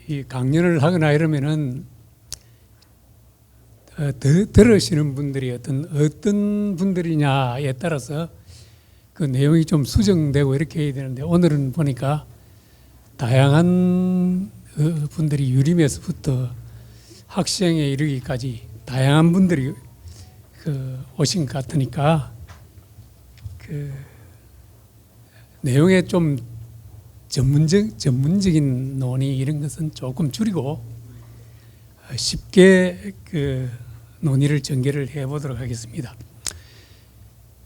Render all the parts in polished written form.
이 강연을 하거나 이러면은 들으시는 분들이 어떤 분들이냐에 따라서 그 내용이 좀 수정되고 이렇게 해야 되는데, 오늘은 보니까 다양한 분들이 유림에서부터 학생에 이르기까지 다양한 분들이 오신 것 같으니까 그 내용에 좀 전문적인 논의 이런 것은 조금 줄이고 쉽게 논의를 전개를 해보도록 하겠습니다.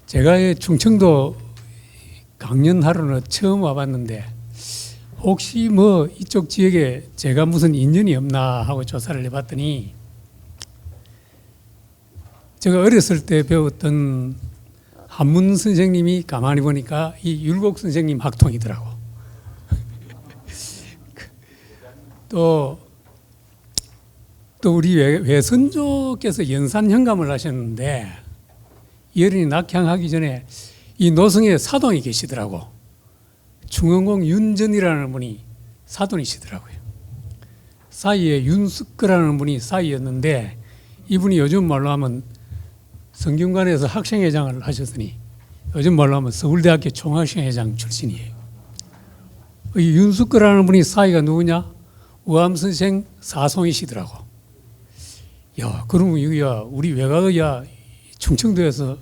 제가 충청도 강연하러는 처음 와봤는데 혹시 뭐 이쪽 지역에 제가 무슨 인연이 없나 하고 조사를 해봤더니, 제가 어렸을 때 배웠던 한문 선생님이 가만히 보니까 이 율곡 선생님 학통이더라고. 또 우리 외선조께서 연산현감을 하셨는데, 여린이 낙향하기 전에 이 노성에 사돈이 계시더라고. 충원공 윤전이라는 분이 사돈이시더라고요. 사이에 윤숙거라는 분이 사이였는데, 이분이 요즘 말로 하면 성균관에서 학생회장을 하셨으니 요즘 말로 하면 서울대학교 총학생회장 출신이에요. 이 윤숙거라는 분이 사이가 누구냐? 우암선생 사손이시더라고. 야, 그러면 이거야, 우리 외가야 충청도에서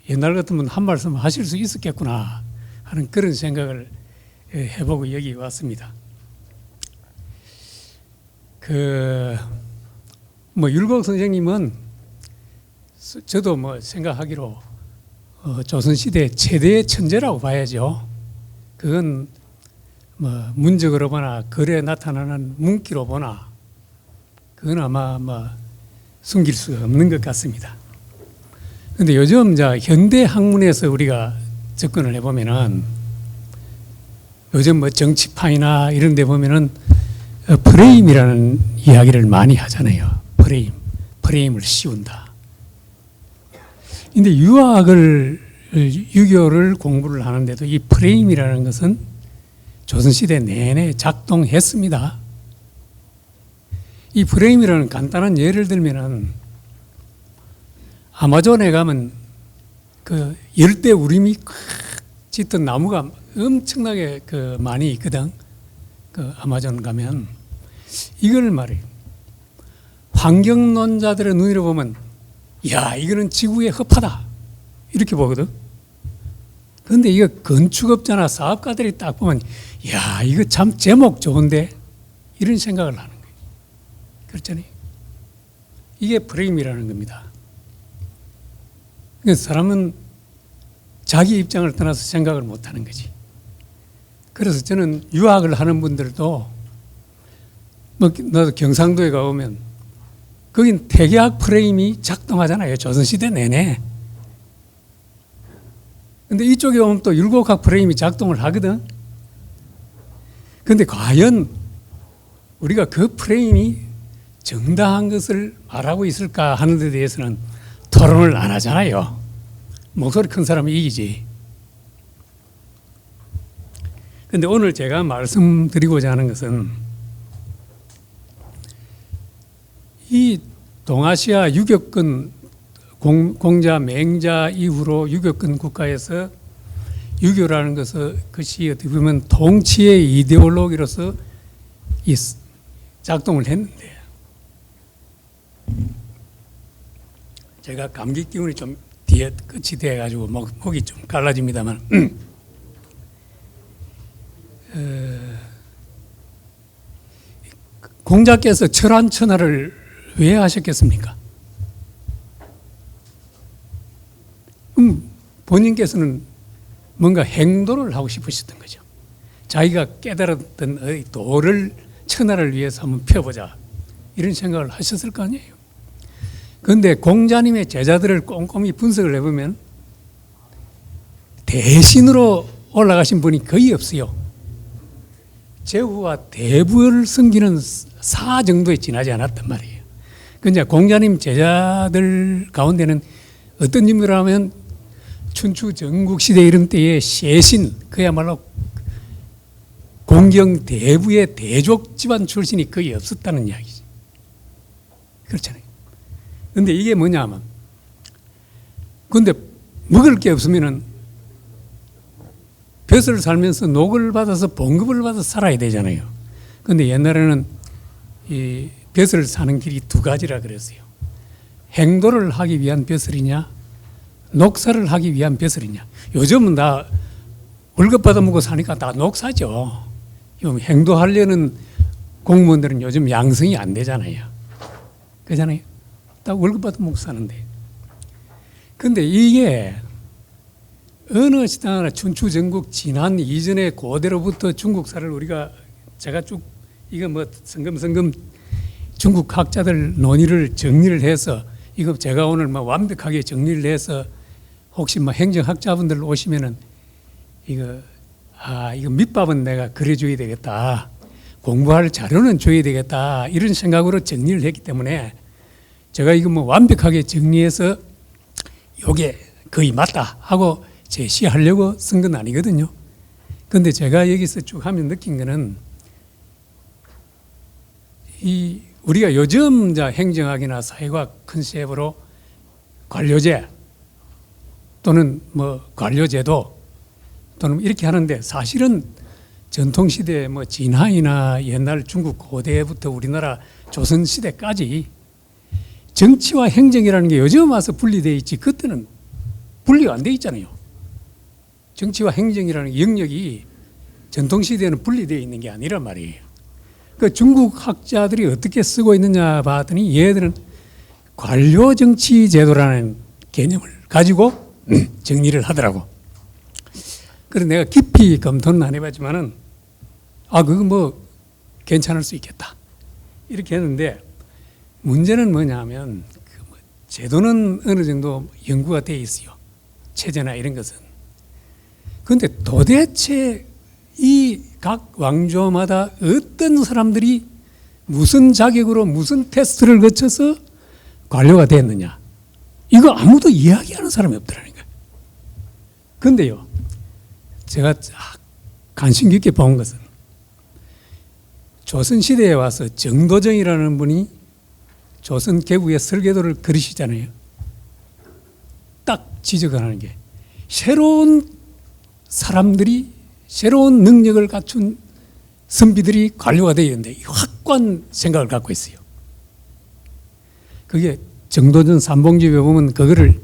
옛날 같으면 한 말씀 하실 수 있었겠구나 하는 그런 생각을 해보고 여기 왔습니다. 율곡 선생님은 저도 생각하기로 조선시대 최대의 천재라고 봐야죠. 그건 문적으로 보나 글에 나타나는 문기로 보나 그건 아마 숨길 수가 없는 것 같습니다. 그런데 요즘 현대 학문에서 우리가 접근을 해보면은, 요즘 정치판이나 이런 데 보면은 프레임이라는 이야기를 많이 하잖아요. 프레임을 씌운다. 근데 유교를 공부를 하는데도 이 프레임이라는 것은 조선시대 내내 작동했습니다. 이 프레임이라는 간단한 예를 들면은, 아마존에 가면 그 열대 우림이 짙은 나무가 엄청나게 많이 있거든. 그 아마존 가면 이걸 말해요. 환경론자들의 눈으로 보면, 야, 이거는 지구에 허파다 이렇게 보거든. 그런데 이거 건축업자나 사업가들이 딱 보면, 야, 이거 참 제목 좋은데 이런 생각을 하는 거예요. 그렇잖아요. 이게 프레임이라는 겁니다. 그래서 사람은 자기 입장을 떠나서 생각을 못하는 거지. 그래서 저는 유학을 하는 분들도, 나도 경상도에 가보면 거긴 태계학 프레임이 작동하잖아요. 조선시대 내내. 근데 이쪽에 오면 또 율곡학 프레임이 작동을 하거든. 근데 과연 우리가 그 프레임이 정당한 것을 말하고 있을까 하는 데 대해서는 토론을 안 하잖아요. 목소리 큰 사람이 이기지. 근데 오늘 제가 말씀드리고자 하는 것은, 이 동아시아 유교권 공자, 맹자 이후로 유교권 국가에서 유교라는 것이 어떻게 보면 통치의 이데올로기로서 작동을 했는데, 제가 감기 기운이 좀 뒤에 끝이 돼가지고 목이 좀 갈라집니다만, 공자께서 철환천하를 왜 하셨겠습니까? 본인께서는 뭔가 행도를 하고 싶으셨던 거죠. 자기가 깨달았던 도를 천하를 위해서 한번 펴보자 이런 생각을 하셨을 거 아니에요. 그런데 공자님의 제자들을 꼼꼼히 분석을 해보면 대신으로 올라가신 분이 거의 없어요. 제후와 대부를 섬기는 사 정도에 지나지 않았단 말이에요. 그런데 공자님 제자들 가운데는 어떤 인물이라면 춘추 전국시대 이런 때의 세신, 그야말로 동경 대부의 대족 집안 출신이 거의 없었다는 이야기지. 그렇잖아요. 근데 이게 뭐냐면, 근데 먹을 게 없으면은 벼슬 살면서 녹을 받아서 봉급을 받아서 살아야 되잖아요. 근데 옛날에는 이 벼슬 사는 길이 두 가지라 그랬어요. 행도를 하기 위한 벼슬이냐, 녹사를 하기 위한 벼슬이냐. 요즘은 다 월급 받아 먹고 사니까 다 녹사죠. 행도하려는 공무원들은 요즘 양성이 안 되잖아요. 그렇잖아요. 다 월급 받아 먹고 사는데. 근데 이게 어느 시대나 춘추 전국 지난 이전의 고대로부터 중국사를 제가 쭉 이거 뭐 성금성금 중국 학자들 논의를 정리를 해서 이거 제가 오늘 뭐 완벽하게 정리를 해서 혹시 뭐 행정학자분들 오시면은 이거 밑밥은 내가 그려줘야 되겠다. 공부할 자료는 줘야 되겠다. 이런 생각으로 정리를 했기 때문에 제가 이거 뭐 완벽하게 정리해서 요게 거의 맞다 하고 제시하려고 쓴 건 아니거든요. 그런데 제가 여기서 쭉 하면 느낀 거는 우리가 요즘 행정학이나 사회과학 컨셉으로 관료제 또는 뭐 관료제도 또는 이렇게 하는데 사실은 전통시대 뭐 진화이나 옛날 중국 고대부터 우리나라 조선시대까지 정치와 행정이라는 게 요즘 와서 분리되어 있지 그때는 분리가 안 돼 있잖아요. 정치와 행정이라는 영역이 전통시대에는 분리되어 있는 게 아니란 말이에요. 그 중국 학자들이 어떻게 쓰고 있느냐 봤더니 얘들은 관료정치제도라는 개념을 가지고 정리를 하더라고. 그래서 내가 깊이 검토는 안 해봤지만은 그거 뭐 괜찮을 수 있겠다 이렇게 했는데 문제는 뭐냐면 제도는 어느 정도 연구가 돼 있어요. 체제나 이런 것은. 그런데 도대체 이 각 왕조마다 어떤 사람들이 무슨 자격으로 무슨 테스트를 거쳐서 관료가 됐느냐 이거 아무도 이야기하는 사람이 없더라는 거예요. 그런데요 제가 관심 깊게 본 것은 조선시대에 와서 정도정이라는 분이 조선 개국의 설계도를 그리시잖아요. 딱 지적하는 게 새로운 사람들이 새로운 능력을 갖춘 선비들이 관료가 되어야 되는데 확고한 생각을 갖고 있어요. 그게 정도전 삼봉집에 보면 그거를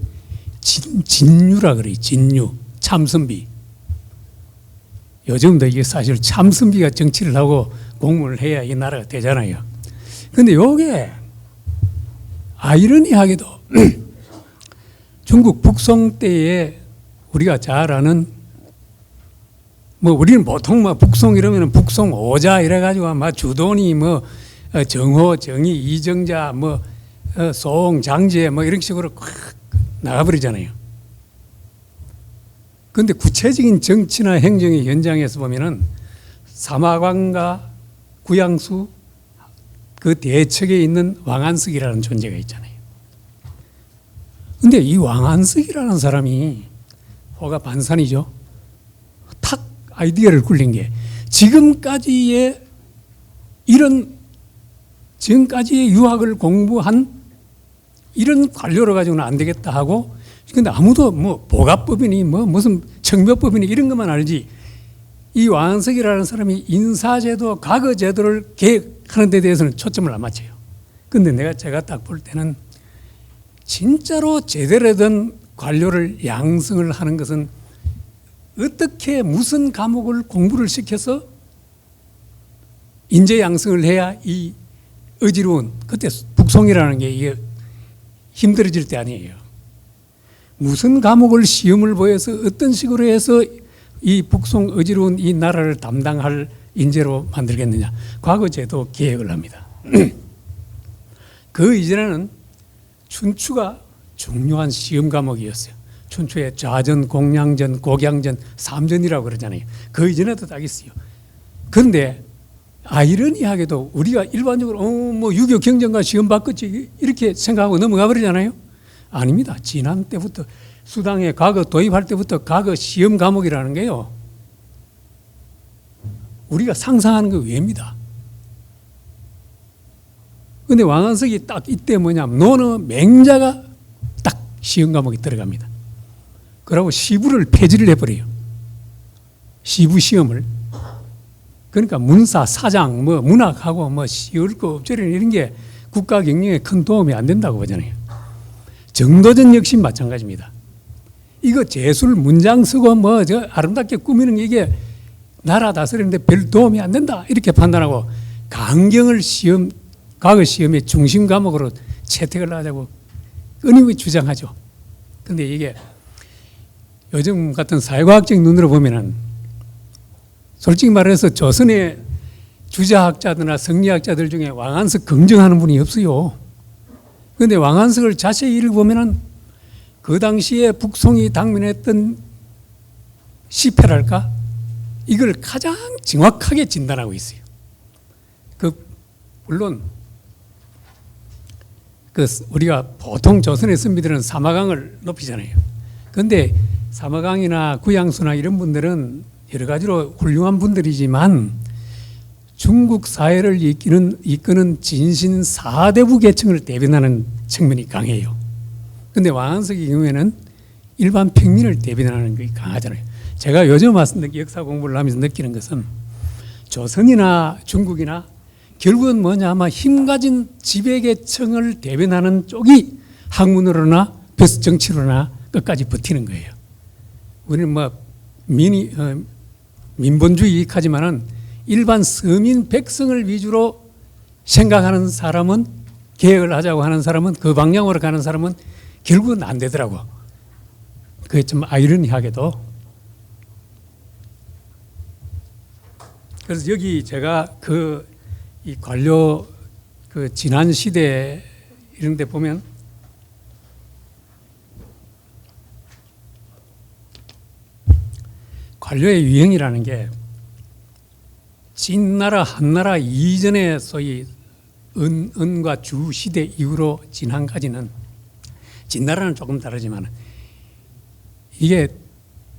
진유라 그래요. 진유, 참선비. 요즘도 이게 사실 참선비가 정치를 하고 공무원을 해야 이 나라가 되잖아요. 그런데 요게 아이러니하게도 중국 북송 때에 우리가 잘 아는 뭐 우리는 보통 뭐 북송 이러면 북송 오자 이래가지고 막 주돈이 뭐 정호, 정의, 이정자 뭐 송, 장제 뭐 이런 식으로 콱 나가버리잖아요. 그런데 구체적인 정치나 행정의 현장에서 보면은 사마관과 구양수 그 대척에 있는 왕안석이라는 존재가 있잖아요. 그런데 이 왕안석이라는 사람이 호가 반산이죠. 탁 아이디어를 굴린 게 지금까지의 유학을 공부한 이런 관료를 가지고는 안 되겠다 하고 근데 아무도 뭐 보갑법이니 뭐 무슨 청묘법이니 이런 것만 알지 이 왕석이라는 사람이 인사제도, 과거제도를 계획하는 데 대해서는 초점을 안 맞춰요. 근데 제가 딱 볼 때는 진짜로 제대로 된 관료를 양성을 하는 것은 어떻게 무슨 과목을 공부를 시켜서 인재 양성을 해야 이 어지러운 그때 북송이라는 게 이게 힘들어질 때 아니에요. 무슨 과목을 시험을 보여서 어떤 식으로 해서 이 북송 어지러운 이 나라를 담당할 인재로 만들겠느냐. 과거제도 계획을 합니다. 그 이전에는 춘추가 중요한 시험 과목이었어요. 춘추의 좌전, 공양전, 곡양전, 삼전이라고 그러잖아요. 그 이전에도 딱 있어요. 그런데 아이러니하게도 우리가 일반적으로 뭐 유교 경전과 시험 바꿨지 이렇게 생각하고 넘어가 버리잖아요. 아닙니다. 지난 때부터 수당에 과거 도입할 때부터 과거 시험 과목이라는 게요. 우리가 상상하는 그 외입니다. 근데 왕안석이 딱 이때 뭐냐면 노는 맹자가 딱 시험 과목에 들어갑니다. 그러고 시부를 폐지를 해버려요. 시부 시험을. 그러니까 문사, 사장, 뭐 문학하고 뭐 시을거 업체련 이런 게 국가 경영에 큰 도움이 안 된다고 보잖아요. 정도전 역시 마찬가지입니다. 이거 제술 문장 쓰고 뭐 저 아름답게 꾸미는 게 이게 나라 다스리는데 별 도움이 안 된다 이렇게 판단하고 강경을 시험 과거 시험의 중심 과목으로 채택을 하자고 끊임없이 주장하죠. 그런데 이게 요즘 같은 사회과학적 눈으로 보면은 솔직히 말해서 조선의 주자학자들이나 성리학자들 중에 왕안석 긍정하는 분이 없어요. 그런데 왕안석을 자세히 읽어보면은 그 당시에 북송이 당면했던 시패랄까? 이걸 가장 정확하게 진단하고 있어요. 물론 우리가 보통 조선의 선비들은 사마강을 높이잖아요. 그런데 사마강이나 구양수나 이런 분들은 여러 가지로 훌륭한 분들이지만 중국 사회를 이끄는 진신 사대부 계층을 대변하는 측면이 강해요. 그런데 왕안석의 경우에는 일반 평민을 대변하는 게 강하잖아요. 제가 요즘 와서 역사 공부를 하면서 느끼는 것은 조선이나 중국이나 결국은 뭐냐 아마 힘가진 지배계층을 대변하는 쪽이 학문으로나 정치로나 끝까지 버티는 거예요. 우리는 뭐 민본주의 하지만은 일반 서민 백성을 위주로 생각하는 사람은 개혁을 하자고 하는 사람은 그 방향으로 가는 사람은 결국은 안 되더라고. 그게 좀 아이러니하게도. 그래서 여기 제가 이 관료 지난 시대 이런 데 보면 관료의 유형이라는 게 진나라 한나라 이전의 소위 은과 주 시대 이후로 진한까지는 진나라는 조금 다르지만 이게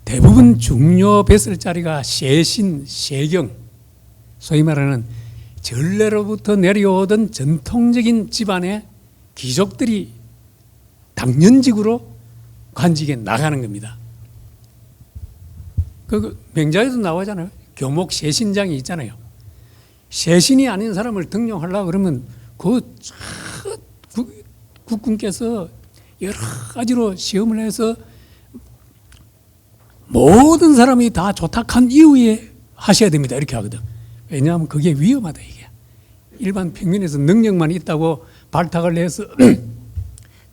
대부분 중요 뱃을 자리가 세신, 세경 소위 말하는 전래로부터 내려오던 전통적인 집안의 귀족들이 당연직으로 관직에 나가는 겁니다. 그 명자에도 나오잖아요. 교목 세신장이 있잖아요. 세신이 아닌 사람을 등용하려고 그러면 국군께서 여러 가지로 시험을 해서 모든 사람이 다 조탁한 이후에 하셔야 됩니다. 이렇게 하거든. 왜냐하면 그게 위험하다 이게. 일반 평민에서 능력만 있다고 발탁을 해서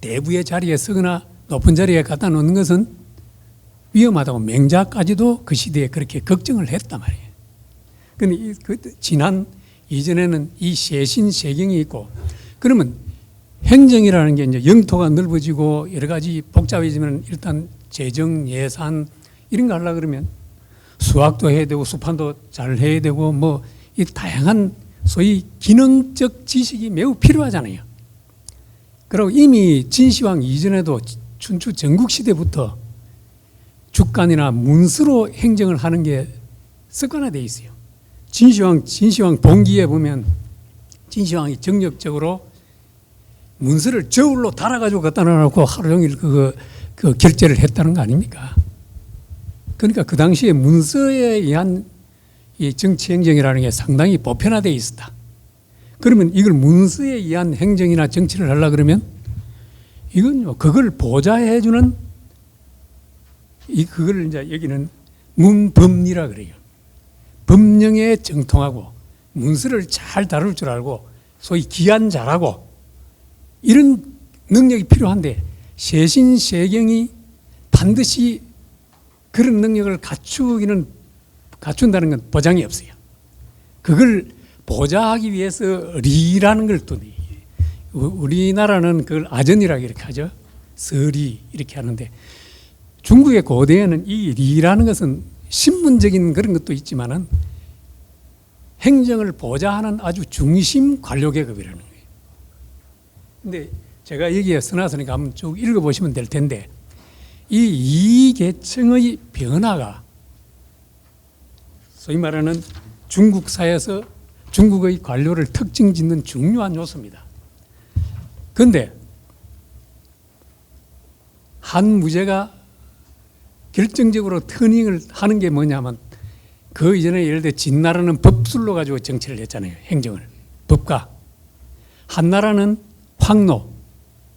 대부의 자리에 서거나 높은 자리에 갖다 놓는 것은 위험하다고 맹자까지도 그 시대에 그렇게 걱정을 했단 말이에요. 그런데 지난 이전에는 이 세신 세경이 있고 그러면 행정이라는 게 이제 영토가 넓어지고 여러 가지 복잡해지면 일단 재정 예산 이런 거 하려고 그러면 수학도 해야 되고 수판도 잘 해야 되고 뭐 이 다양한 소위 기능적 지식이 매우 필요하잖아요. 그리고 이미 진시황 이전에도 춘추 전국시대부터 주간이나 문서로 행정을 하는 게 습관화되어 있어요. 진시황 동기에 보면 진시황이 정력적으로 문서를 저울로 달아가지고 갖다 놔놓고 하루 종일 그 결제를 했다는 거 아닙니까? 그러니까 그 당시에 문서에 의한 이 정치 행정이라는 게 상당히 보편화되어 있었다. 그러면 이걸 문서에 의한 행정이나 정치를 하려고 그러면 이건 그걸 보좌해주는 그걸 이제 여기는 문법리라 그래요. 법령에 정통하고 문서를 잘 다룰 줄 알고 소위 기한 잘하고 이런 능력이 필요한데 세신 세경이 반드시 그런 능력을 갖춘다는 건 보장이 없어요. 그걸 보좌하기 위해서 리라는 걸 또 우리나라는 그걸 아전이라고 이렇게 하죠. 서리 이렇게 하는데 중국의 고대에는 이 리라는 것은 신분적인 그런 것도 있지만은 행정을 보좌하는 아주 중심 관료 계급이라는 거예요. 근데 제가 여기에 써놨으니까 한번 쭉 읽어보시면 될 텐데 이 계층의 변화가 소위 말하는 중국 사회에서 중국의 관료를 특징 짓는 중요한 요소입니다. 그런데 한 무제가 결정적으로 터닝을 하는 게 뭐냐면 그 이전에 예를 들어 진나라는 법술로 가지고 정치를 했잖아요. 행정을. 법가. 한나라는 황로,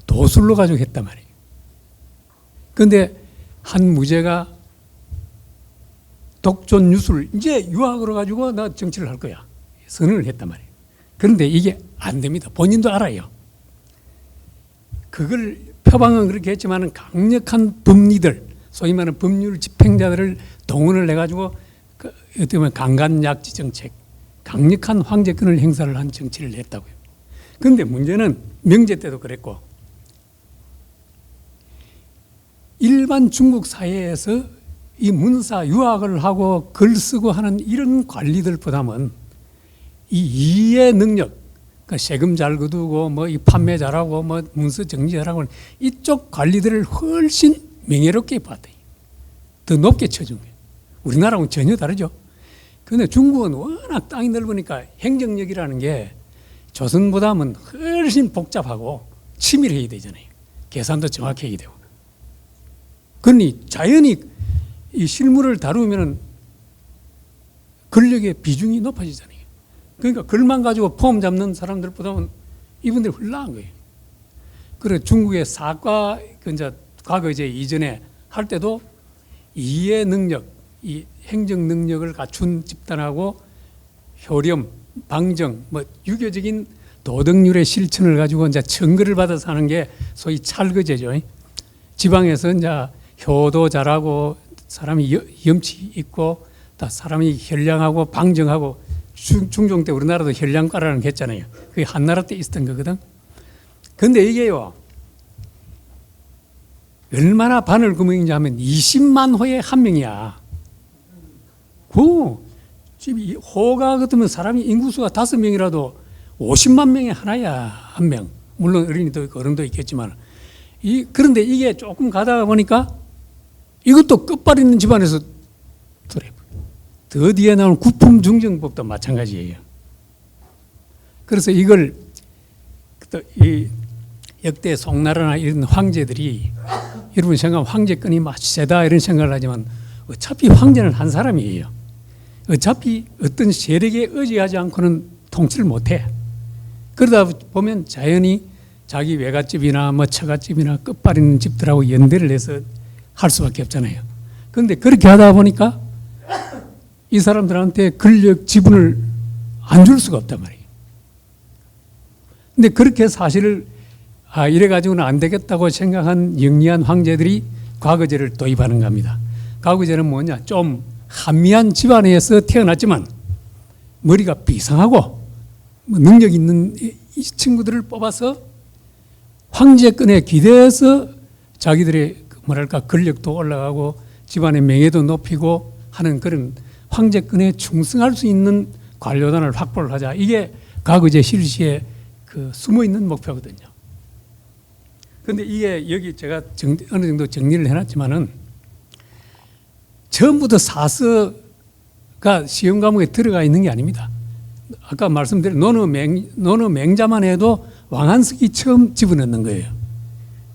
도술로 가지고 했단 말이에요. 그런데 한 무제가 독존 유술, 이제 유학으로 가지고 나 정치를 할 거야. 선언을 했단 말이에요. 그런데 이게 안 됩니다. 본인도 알아요. 그걸 표방은 그렇게 했지만 강력한 법리들, 소위 말하는 법률 집행자들을 동원을 해가지고 어떻게 보면 강간약지 정책, 강력한 황제권을 행사를 한 정치를 했다고요. 그런데 문제는 명제 때도 그랬고 일반 중국 사회에서 이 문사 유학을 하고 글 쓰고 하는 이런 관리들보다는 이 이해 능력, 그러니까 세금 잘 거두고 뭐 이 판매 잘하고 뭐 문서 정리 잘하고 이쪽 관리들을 훨씬 명예롭게 봤대요. 더 높게 쳐준 거예요. 우리나라하고는 전혀 다르죠. 그런데 중국은 워낙 땅이 넓으니까 행정력이라는 게 조선보다는 훨씬 복잡하고 치밀해야 되잖아요. 계산도 정확히 해야 되고. 그러니 자연히 이 실무를 다루면 권력의 비중이 높아지잖아요. 그러니까 글만 가지고 폼 잡는 사람들보다는 이분들이 훌륭한 거예요. 그래 중국의 사과 이제 과거 이제 이전에 할 때도 이해 능력, 이 행정 능력을 갖춘 집단하고 효렴, 방정, 뭐 유교적인 도덕률의 실천을 가지고 이제 청거를 받아서 하는 게 소위 찰거제죠. 지방에서 이제 효도 잘하고 사람이 염치 있고 다 사람이 현량하고 방정하고 중종 때 우리나라도 현량과라는 게 했잖아요. 그게 한나라 때 있었던 거거든. 그런데 이게요 얼마나 바늘구멍인지 하면 20만 호에 한 명이야. 지금 호가 같으면 사람이 인구수가 5명이라도 50만 명에 하나야. 한 명. 물론 어린이도 있고 어른도 있겠지만 그런데 이게 조금 가다가 보니까 이것도 끝발 있는 집안에서 더 뒤에 나오는 구품중정법도 마찬가지예요. 그래서 이걸 이 역대 송나라나 이런 황제들이 여러분 생각하면 황제권이 막 세다 이런 생각을 하지만 어차피 황제는 한 사람이에요. 어차피 어떤 세력에 의지하지 않고는 통치를 못해. 그러다 보면 자연히 자기 외갓집이나 뭐 처갓집이나 끝발 있는 집들하고 연대를 해서 할 수밖에 없잖아요. 그런데 그렇게 하다 보니까 이 사람들한테 권력 지분을 안 줄 수가 없단 말이에요. 근데 그렇게 사실을 이래가지고는 안 되겠다고 생각한 영리한 황제들이 과거제를 도입하는 겁니다. 과거제는 뭐냐? 좀 한미한 집안에서 태어났지만 머리가 비상하고 능력 있는 이 친구들을 뽑아서 황제권에 기대해서 자기들의 뭐랄까 권력도 올라가고 집안의 명예도 높이고 하는 그런 황제권에 충성할 수 있는 관료단을 확보를 하자. 이게 과거제 실시의 그 숨어 있는 목표거든요. 그런데 이게 여기 제가 어느 정도 정리를 해놨지만은 처음부터 사서가 시험 과목에 들어가 있는 게 아닙니다. 아까 말씀드린 논어 맹자만 해도 왕한석이 처음 집어넣는 거예요.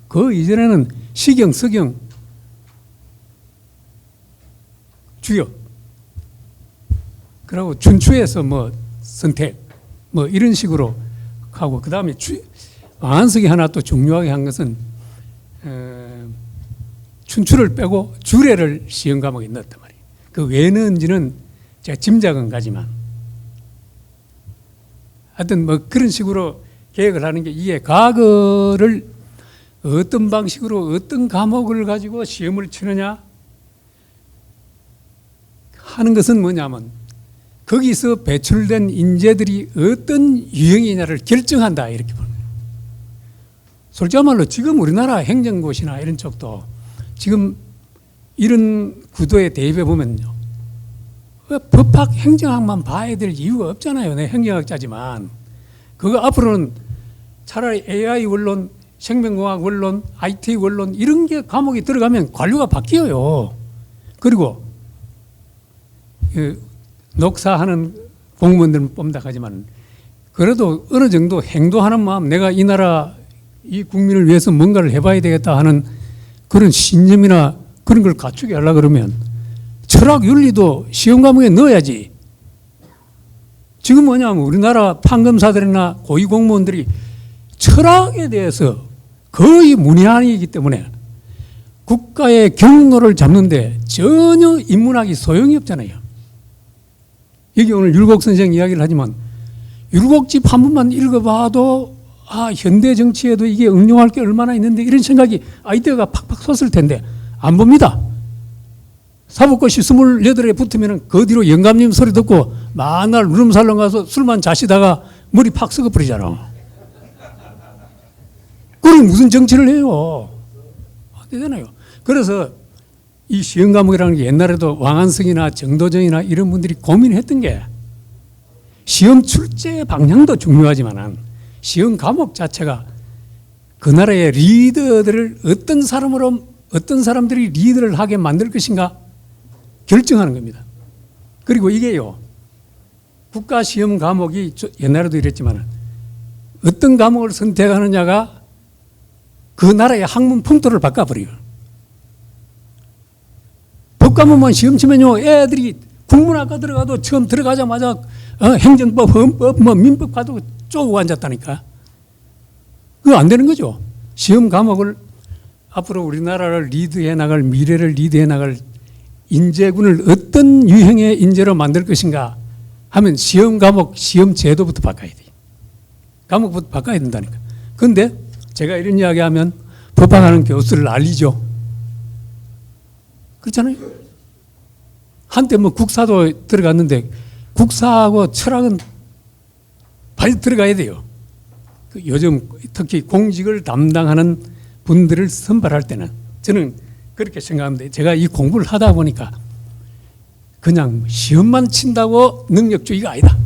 그 이전에는 시경, 서경, 주역, 그리고 춘추에서 뭐 선택, 뭐 이런 식으로 하고 그 다음에 왕한석이 하나 또 중요하게 한 것은 춘추를 빼고 주례를 시험 과목에 넣었단 말이에요. 그 왜 넣은지는 제가 짐작은 가지만 하여튼 뭐 그런 식으로 계획을 하는 게 이게 과거를 어떤 방식으로 어떤 과목을 가지고 시험을 치느냐 하는 것은 뭐냐면 거기서 배출된 인재들이 어떤 유형이냐를 결정한다 이렇게 보는 거예요. 솔직한 말로 지금 우리나라 행정고시나 이런 쪽도 지금 이런 구도에 대입해 보면요. 법학 행정학만 봐야 될 이유가 없잖아요. 내 행정학자지만. 그거 앞으로는 차라리 AI 원론, 생명공학 원론, IT 원론 이런 게 과목이 들어가면 관료가 바뀌어요. 그리고 녹사하는 공무원들은 뽑는다 하지만 그래도 어느 정도 행동하는 마음, 내가 이 나라 이 국민을 위해서 뭔가를 해봐야 되겠다 하는 그런 신념이나 그런 걸 갖추게 하려고 그러면 철학 윤리도 시험 과목에 넣어야지. 지금 뭐냐면 우리나라 판검사들이나 고위 공무원들이 철학에 대해서 거의 문외한이기 때문에 국가의 경로를 잡는데 전혀 인문학이 소용이 없잖아요. 여기 오늘 율곡 선생 이야기를 하지만 율곡집 한 번만 읽어봐도 현대 정치에도 이게 응용할 게 얼마나 있는데 이런 생각이 아이디어가 팍팍 솟을 텐데 안 봅니다. 사법고시 28에 붙으면 그 뒤로 영감님 소리 듣고 만날 누름살롱 가서 술만 자시다가 머리 팍 썩어버리잖아. 그럼 무슨 정치를 해요? 안 되잖아요. 그래서 이 시험 과목이라는 게 옛날에도 왕한성이나 정도전이나 이런 분들이 고민했던 게 시험 출제 방향도 중요하지만 시험 과목 자체가 그 나라의 리더들을 어떤 사람들이 리더를 하게 만들 것인가 결정하는 겁니다. 그리고 이게요, 국가 시험 과목이 옛날에도 이랬지만 어떤 과목을 선택하느냐가 그 나라의 학문 풍토를 바꿔버려요. 법과목만 시험 치면요, 애들이 국문학과 들어가도 처음 들어가자마자 행정법, 헌법, 민법 가지고 쪼고 앉았다니까. 그거 안 되는 거죠. 시험 과목을 앞으로 우리나라를 리드해 나갈, 미래를 리드해 나갈 인재군을 어떤 유형의 인재로 만들 것인가 하면 시험 과목, 시험 제도부터 바꿔야 돼. 과목부터 바꿔야 된다니까. 그런데 제가 이런 이야기하면 법학하는 교수를 알리죠. 그렇잖아요. 한때 뭐 국사도 들어갔는데 국사하고 철학은 빨리 들어가야 돼요. 요즘 특히 공직을 담당하는 분들을 선발할 때는 저는 그렇게 생각합니다. 제가 이 공부를 하다 보니까 그냥 시험만 친다고 능력주의가 아니다.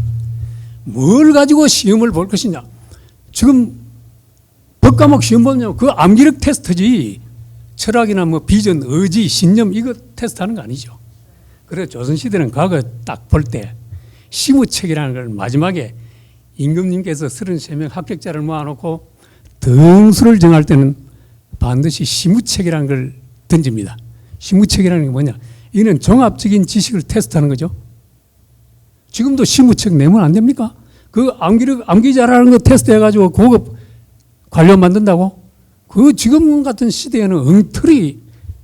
뭘 가지고 시험을 볼 것이냐. 지금 법과목 시험 보면 그 암기력 테스트지 철학이나 뭐 비전, 의지, 신념 이거 테스트하는 거 아니죠. 그래서 조선시대는 과거 딱 볼 때 시무책이라는 걸 마지막에 임금님께서 33명 합격자를 모아놓고 등수를 정할 때는 반드시 시무책이라는 걸 던집니다. 시무책이라는 게 뭐냐? 이는 종합적인 지식을 테스트하는 거죠. 지금도 시무책 내면 안 됩니까? 그 암기 잘하는 거 테스트해가지고 고급 관료 만든다고? 그 지금 같은 시대에는 엉터리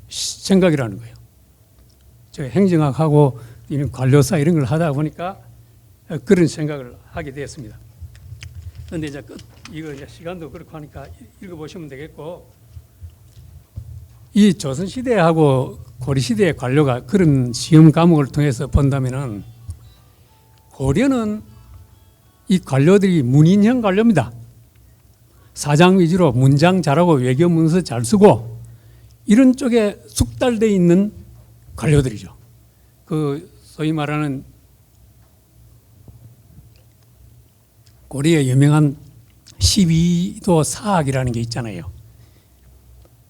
생각이라는 거예요. 저 행정학하고 이런 관료사 이런 걸 하다 보니까 그런 생각을 하게 되었습니다. 그런데 이제 이거 이제 시간도 그렇고 하니까 읽어보시면 되겠고, 이 조선시대하고 고려시대의 관료가 그런 시험 과목을 통해서 본다면은 고려는 이 관료들이 문인형 관료입니다. 사장 위주로 문장 잘하고 외교 문서 잘 쓰고 이런 쪽에 숙달되어 있는 관료들이죠. 그 소위 말하는 고려의 유명한 12도 사학이라는 게 있잖아요.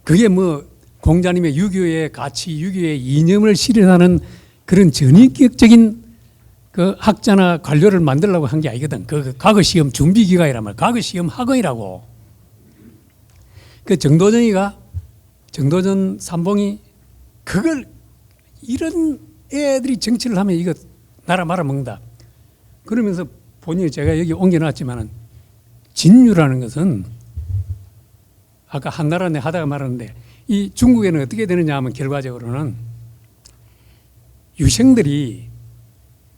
그게 뭐 공자님의 유교의 가치, 유교의 이념을 실현하는 그런 전인격적인 그 학자나 관료를 만들려고 한 게 아니거든. 그 과거 시험 준비 기간이란 말이야. 과거 시험 학원이라고. 그 정도전 삼봉이 그걸 이런 애들이 정치를 하면 이거 나라 말아먹는다. 그러면서 본인이 제가 여기 옮겨놨지만은 진유라는 것은 아까 한나라네 하다가 말았는데 이 중국에는 어떻게 되느냐 하면 결과적으로는 유생들이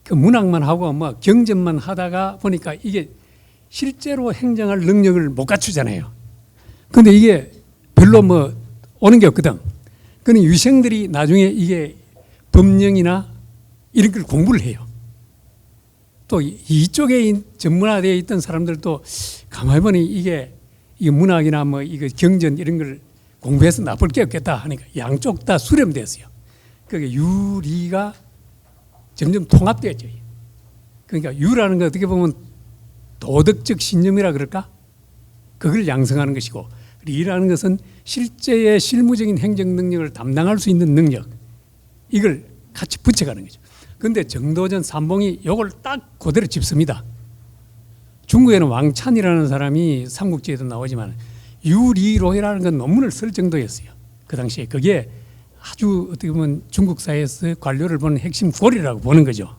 그 문학만 하고 뭐 경전만 하다가 보니까 이게 실제로 행정할 능력을 못 갖추잖아요. 근데 이게 별로 뭐 오는 게 없거든. 그러니 유생들이 나중에 이게 법령이나 이런 걸 공부를 해요. 또 이쪽에 전문화되어 있던 사람들도 가만히 보니 이게 문학이나 뭐 이거 경전 이런 걸 공부해서 나쁠 게 없겠다 하니까 양쪽 다 수렴됐어요. 그게 유리가 점점 통합되었죠. 그러니까 유라는 거 어떻게 보면 도덕적 신념이라 그럴까? 그걸 양성하는 것이고 리라는 것은 실제의 실무적인 행정 능력을 담당할 수 있는 능력, 이걸 같이 붙여가는 거죠. 그런데 정도전 삼봉이 이걸 딱 그대로 짚습니다. 중국에는 왕찬이라는 사람이 삼국지에도 나오지만 유리로이라는 건 논문을 쓸 정도였어요. 그 당시에 그게 아주 어떻게 보면 중국 사회에서 관료를 보는 핵심 고리라고 보는 거죠.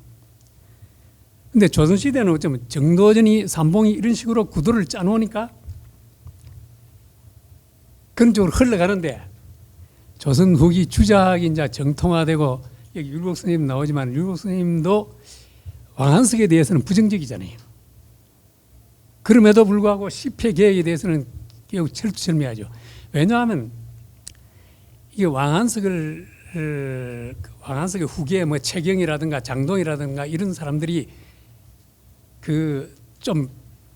근데 조선시대는 어쩌면 정도전이 삼봉이 이런 식으로 구도를 짜놓으니까 그런 쪽으로 흘러가는데 조선 후기 주작이 이제 정통화되고 여기 율곡 스님 나오지만 율곡 스님도 왕한석에 대해서는 부정적이잖아요. 그럼에도 불구하고 시패 계획에 대해서는 매우 철두철미하죠. 왜냐하면 이게 왕한석의 후계 뭐 최경이라든가 장동이라든가 이런 사람들이 그 좀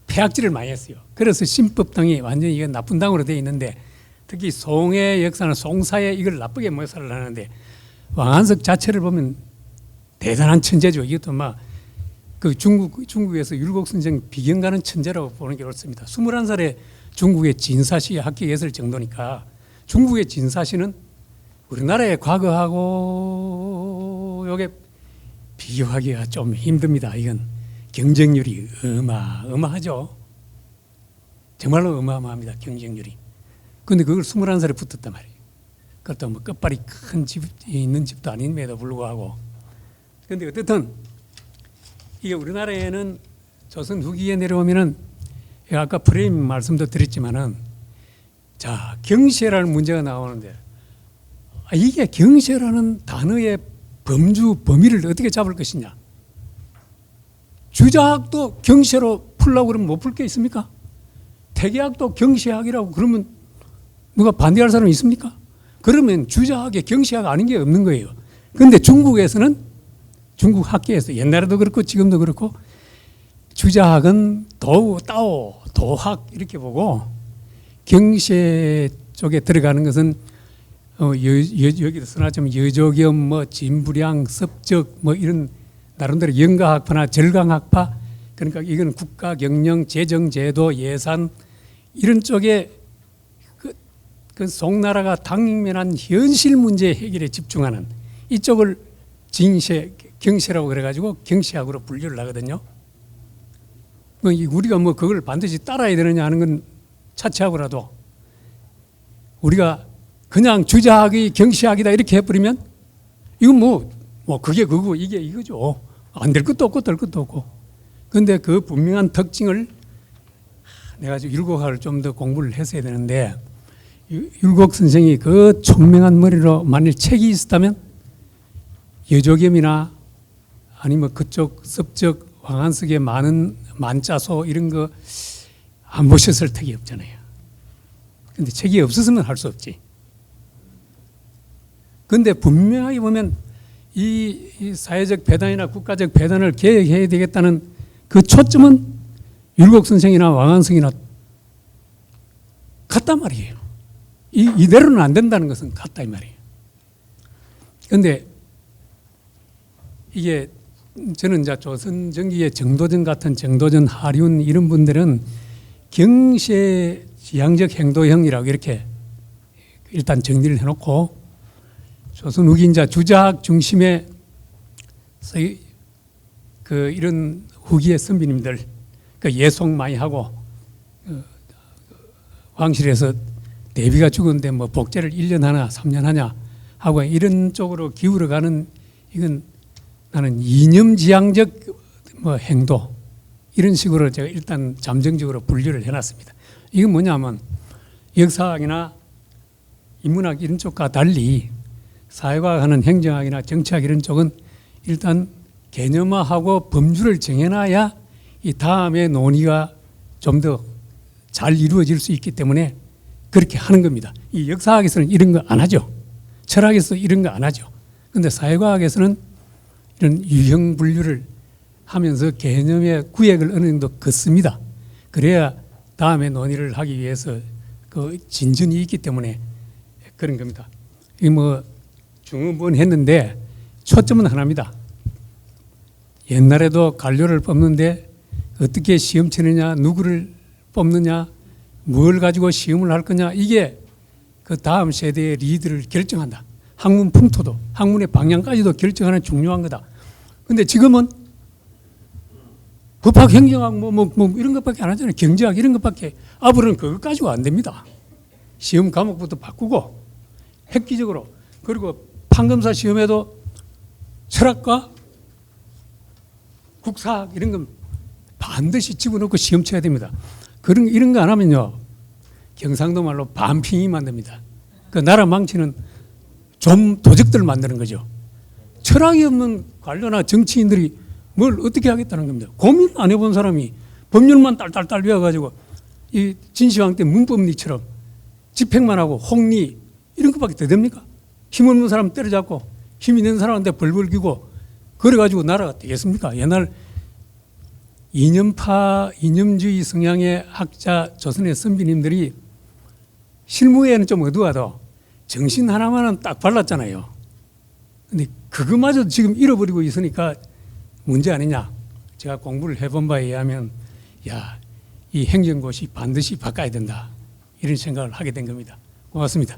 폐악질을 많이 했어요. 그래서 신법당이 완전히 이게 나쁜 당으로 되어 있는데 특히 송의 역사는 송사에 이걸 나쁘게 묘사를 하는데 왕한석 자체를 보면 대단한 천재죠. 이것도 막 그 중국에서 율곡선생 비견가는 천재라고 보는 게 옳습니다. 21살에 중국의 진사시에 합격했을 정도니까 중국의 진사시는 우리나라의 과거하고 이게 비교하기가 좀 힘듭니다. 이건 경쟁률이 어마어마하죠. 정말로 어마어마합니다. 경쟁률이. 그런데 그걸 21살에 붙었단 말이에요. 그것도 뭐 끝발이 큰 집이 있는 집도 아님에도 불구하고. 그런데 어쨌든 이게 우리나라에는 조선 후기에 내려오면은 아까 프레임 말씀도 드렸지만은 자 경시라는 문제가 나오는데 이게 경시라는 단어의 범위를 어떻게 잡을 것이냐? 주자학도 경시로 풀라고 그러면 못 풀 게 있습니까? 태계학도 경시학이라고 그러면 누가 반대할 사람이 있습니까? 그러면 주자학에 경시학 아닌 게 없는 거예요. 그런데 중국에서는 중국 학계에서 옛날에도 그렇고 지금도 그렇고 주자학은 따오, 도학 이렇게 보고 경시 쪽에 들어가는 것은 여기도 써놨지만 여조겸, 뭐 진부량, 섭적 뭐 이런 나름대로 영가학파나 절강학파 그러니까 이건 국가 경영, 재정, 제도, 예산 이런 쪽에 그 송나라가 당면한 현실 문제 해결에 집중하는 이쪽을 경시라고 그래가지고 경시학으로 분류를 하거든요. 우리가 뭐 그걸 반드시 따라야 되느냐 하는 건 차치하고라도 우리가 그냥 주자학이 경시학이다 이렇게 해버리면 이건 뭐 그게 그거 이게 이거죠. 안 될 것도 없고 될 것도 없고. 그런데 그 분명한 특징을 내가 율곡학을 좀 더 공부를 했어야 되는데 율곡 선생이 그 총명한 머리로 만일 책이 있었다면 여조겸이나 아니면 그쪽 섭적 왕한석의 많은 만자소 이런 거 안 보셨을 턱이 없잖아요. 그런데 책이 없었으면 할 수 없지. 그런데 분명하게 보면 이 사회적 배단이나 국가적 배단을 개혁해야 되겠다는 그 초점은 율곡 선생이나 왕한석이나 같단 말이에요. 이대로는 안 된다는 것은 같다 이 말이에요. 그런데 이게 저는 이제 조선 전기의 정도전 같은 정도전 하륜 이런 분들은 경시의 지향적 행도형이라고 이렇게 일단 정리를 해놓고 조선 후기 이제 주자학 중심의 그 이런 후기의 선비님들 그 예송 많이 하고 왕실에서 대비가 죽었는데 뭐 복제를 1년 하나 3년 하냐 하고 이런 쪽으로 기울어가는 이건 나는 이념지향적 뭐 행도 이런 식으로 제가 일단 잠정적으로 분류를 해놨습니다. 이건 뭐냐면 역사학이나 인문학 이런 쪽과 달리 사회과학하는 행정학이나 정치학 이런 쪽은 일단 개념화하고 범주를 정해놔야 이 다음에 논의가 좀 더 잘 이루어질 수 있기 때문에 그렇게 하는 겁니다. 이 역사학에서는 이런 거 안 하죠. 철학에서 이런 거 안 하죠. 그런데 사회과학에서는 이런 유형 분류를 하면서 개념의 구획을 어느 정도 긋습니다. 그래야 다음에 논의를 하기 위해서 그 진전이 있기 때문에 그런 겁니다. 이 뭐 중언부언 했는데 초점은 하나입니다. 옛날에도 관료를 뽑는데 어떻게 시험 치느냐, 누구를 뽑느냐, 뭘 가지고 시험을 할 거냐 이게 그 다음 세대의 리드를 결정한다. 학문 풍토도 학문의 방향까지도 결정하는 중요한 거다. 근데 지금은 법학, 행정학 뭐 이런 것밖에 안 하잖아요. 경제학 이런 것밖에. 앞으로는 그것 가지고 안 됩니다. 시험 과목부터 바꾸고 획기적으로. 그리고 판검사 시험에도 철학과 국사학 이런 건 반드시 집어넣고 시험 쳐야 됩니다. 이런 거 안 하면요, 경상도 말로 반핑이 만듭니다. 그 나라 망치는 좀 도적들을 만드는 거죠. 철학이 없는 관료나 정치인들이 뭘 어떻게 하겠다는 겁니다. 고민 안 해본 사람이 법률만 딸딸딸 외워가지고 이 진시황 때 문법리처럼 집행만 하고 홍리 이런 것밖에 더 됩니까? 힘없는 사람 때려잡고 힘 있는 사람한테 벌벌 기고 그래가지고 나라가 되겠습니까? 옛날 이념파, 이념주의 성향의 학자 조선의 선비님들이 실무에는 좀 어두워도 정신 하나만은 딱 발랐잖아요. 근데 그것마저 지금 잃어버리고 있으니까 문제 아니냐. 제가 공부를 해본 바에 의하면 야, 이 행정고시 반드시 바꿔야 된다. 이런 생각을 하게 된 겁니다. 고맙습니다.